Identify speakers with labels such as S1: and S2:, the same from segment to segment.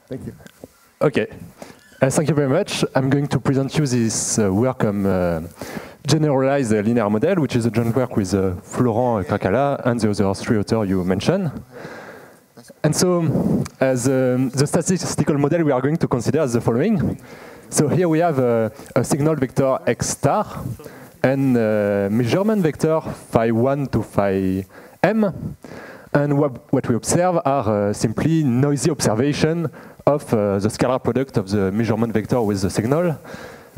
S1: Thank you.
S2: Okay. Thank you very much. I'm going to present you this work on generalized linear model, which is a joint work with Florent Krakala and the other three authors you mentioned. And so the statistical model we are going to consider is the following. So here we have a signal vector x star and a measurement vector phi1 to phi m. And what we observe are simply noisy observation of the scalar product of the measurement vector with the signal.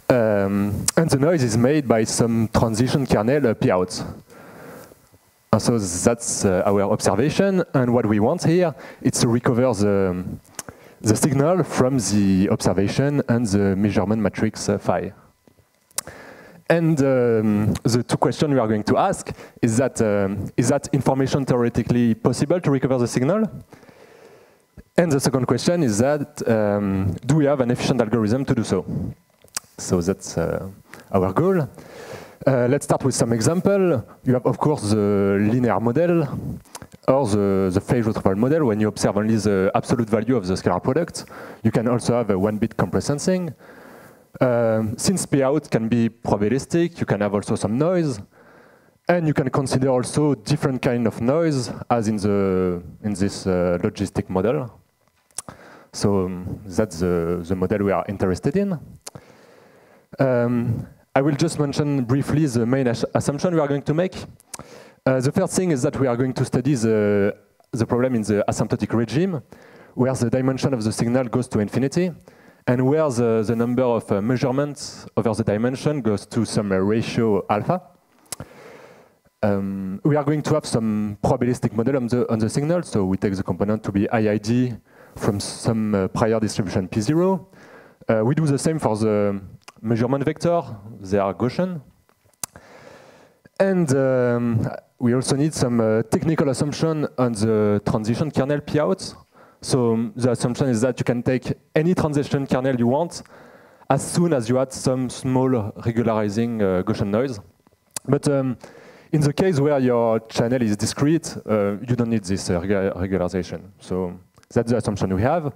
S2: And the noise is made by some transition kernel P out. And so that's our observation. And what we want here is to recover the signal from the observation and the measurement matrix phi. And the two questions we are going to ask is that information theoretically possible to recover the signal? And the second question is that do we have an efficient algorithm to do so? So that's our goal. Let's start with some example. You have, of course, the linear model or the phase retrieval model when you observe only the absolute value of the scalar product. You can also have a one-bit compressed sensing. Since P out can be probabilistic, you can have also some noise. And you can consider also different kind of noise as in this logistic model. So that's the model we are interested in. I will just mention briefly the main assumption we are going to make. The first thing is that we are going to study the problem in the asymptotic regime, where the dimension of the signal goes to infinity, and where the number of measurements over the dimension goes to some ratio alpha. We are going to have some probabilistic model on the signal, so we take the component to be IID from some prior distribution P0. We do the same for the measurement vector, they are Gaussian. And we also need some technical assumption on the transition kernel P out. So the assumption is that you can take any transition kernel you want as soon as you add some small regularizing Gaussian noise. But in the case where your channel is discrete, you don't need this regularization. So that's the assumption we have.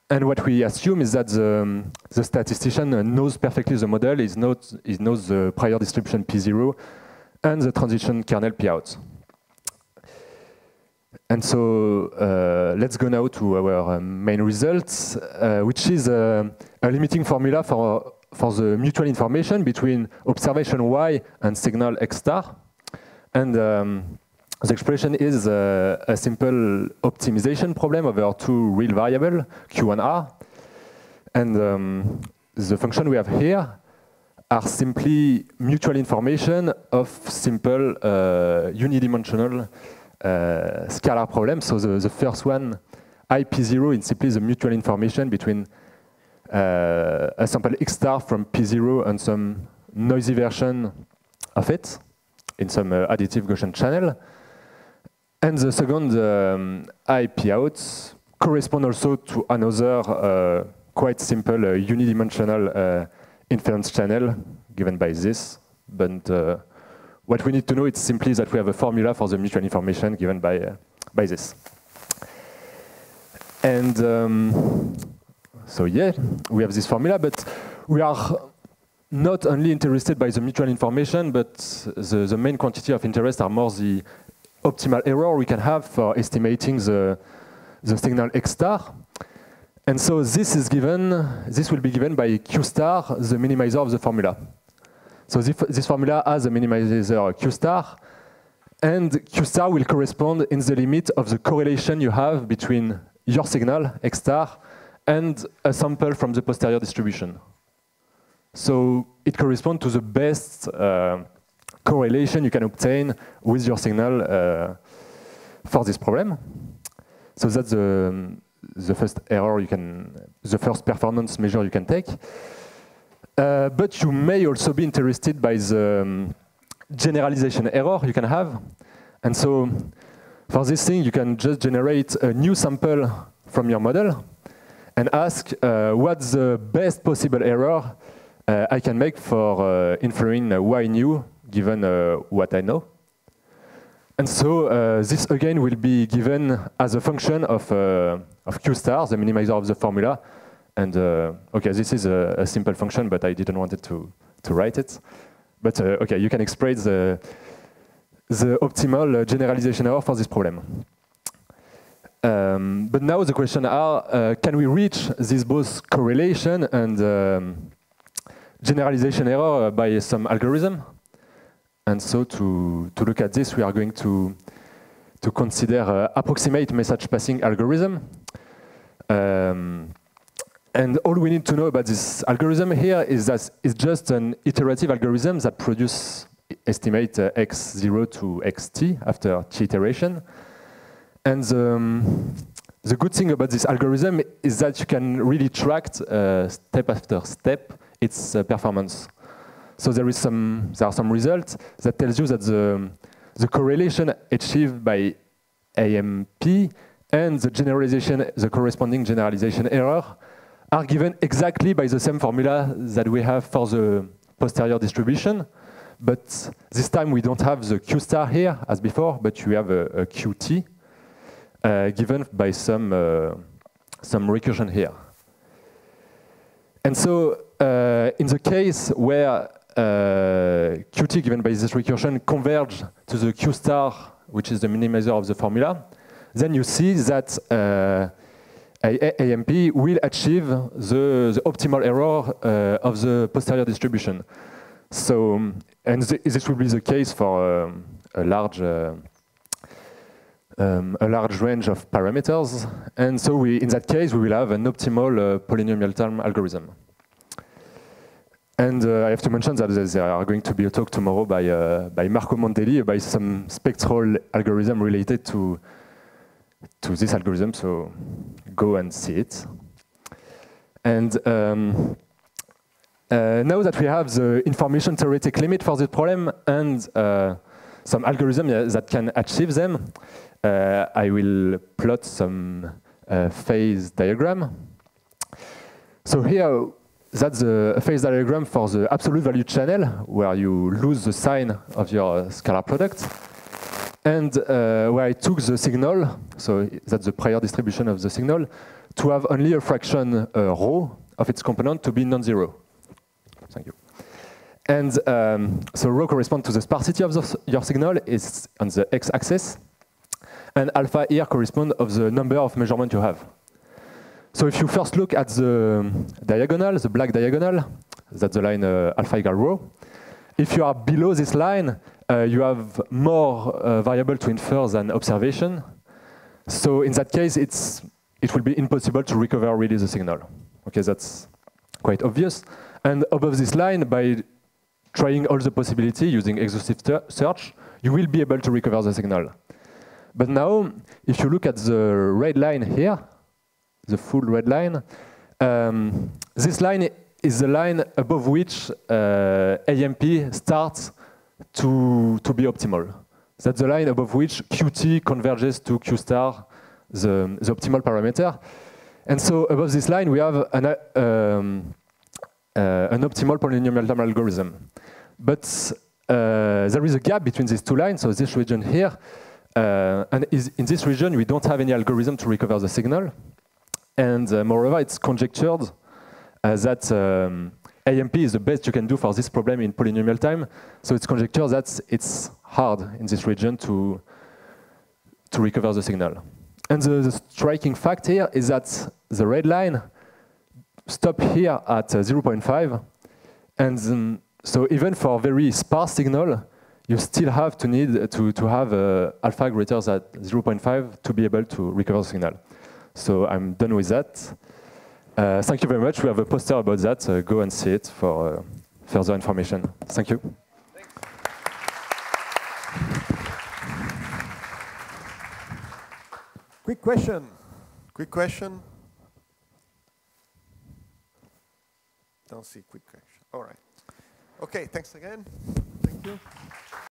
S2: And what we assume is that the statistician knows perfectly the model, he knows the prior distribution P0 and the transition kernel P out. And so let's go now to our main results, which is a limiting formula for the mutual information between observation Y and signal X star. And the expression is a simple optimization problem over two real variables, Q and R. And the function we have here are simply mutual information of simple unidimensional scalar problems. So the first one, IP0, is simply the mutual information between a sample X star from P0 and some noisy version of it in some additive Gaussian channel. And the second, IP out, correspond also to another quite simple unidimensional inference channel given by this. But what we need to know is simply that we have a formula for the mutual information given by this. And so yeah, we have this formula, but we are not only interested by the mutual information, but the main quantity of interest are more the optimal error we can have for estimating the signal X star. And so this will be given by Q star, the minimizer of the formula. So this formula has a minimizer Q star, and Q star will correspond in the limit of the correlation you have between your signal, X star, and a sample from the posterior distribution. So it corresponds to the best correlation you can obtain with your signal for this problem. So that's the first error the first performance measure you can take. But you may also be interested by the generalization error you can have. And so for this thing, you can just generate a new sample from your model and ask what's the best possible error I can make for inferring Y new given what I know. And so this again will be given as a function of of Q star, the minimizer of the formula. And okay, this is a simple function, but I didn't want it to write it. But okay, you can express the optimal generalization error for this problem. But now the question are, can we reach this both correlation and generalization error by some algorithm? And so to look at this, we are going to consider approximate message passing algorithm. And all we need to know about this algorithm here is that it's just an iterative algorithm that produces estimate x0 to xt after t iteration. And the good thing about this algorithm is that you can really track step after step its performance. So there are some results that tells you that the correlation achieved by AMP and the corresponding generalization error are given exactly by the same formula that we have for the posterior distribution. But this time we don't have the Q star here as before, but we have a QT given by some recursion here. And so in the case where Qt given by this recursion converge to the Q star, which is the minimizer of the formula, then you see that AMP will achieve the optimal error of the posterior distribution. So, and this will be the case for a large range of parameters. And so in that case, we will have an optimal polynomial term algorithm. And I have to mention that there are going to be a talk tomorrow by Marco Montelli about some spectral algorithm related to this algorithm, so go and see it. And now that we have the information theoretic limit for this problem and some algorithm that can achieve them, I will plot some phase diagram. So here, that's the phase diagram for the absolute value channel, where you lose the sign of your scalar product. And where I took the signal, so that's the prior distribution of the signal, to have only a fraction rho of its component to be non-zero. Thank you. And so rho corresponds to the sparsity of your signal, is on the x-axis. And alpha here corresponds of the number of measurements you have. So if you first look at the diagonal, the black diagonal, that's the line alpha equal rho. If you are below this line, you have more variable to infer than observation. So in that case, it will be impossible to recover really the signal. Okay, that's quite obvious. And above this line, by trying all the possibility using exhaustive search, you will be able to recover the signal. But now, if you look at the red line here, the full red line, this line is the line above which AMP starts to be optimal. That's the line above which Qt converges to Q star, the optimal parameter. And so above this line, we have an optimal polynomial term algorithm. But there is a gap between these two lines, so this region here, and in this region, we don't have any algorithm to recover the signal. And moreover, it's conjectured that AMP is the best you can do for this problem in polynomial time. So it's conjectured that it's hard in this region to recover the signal. And the striking fact here is that the red line stops here at 0.5. And so even for very sparse signal, you still have to need to have alpha greater than 0.5 to be able to recover the signal. So I'm done with that. Thank you very much. We have a poster about that. Go and see it for further information. Thank you.
S1: Thanks. Quick question. Quick question. Don't see quick question. All right. Okay, thanks again. Thank you.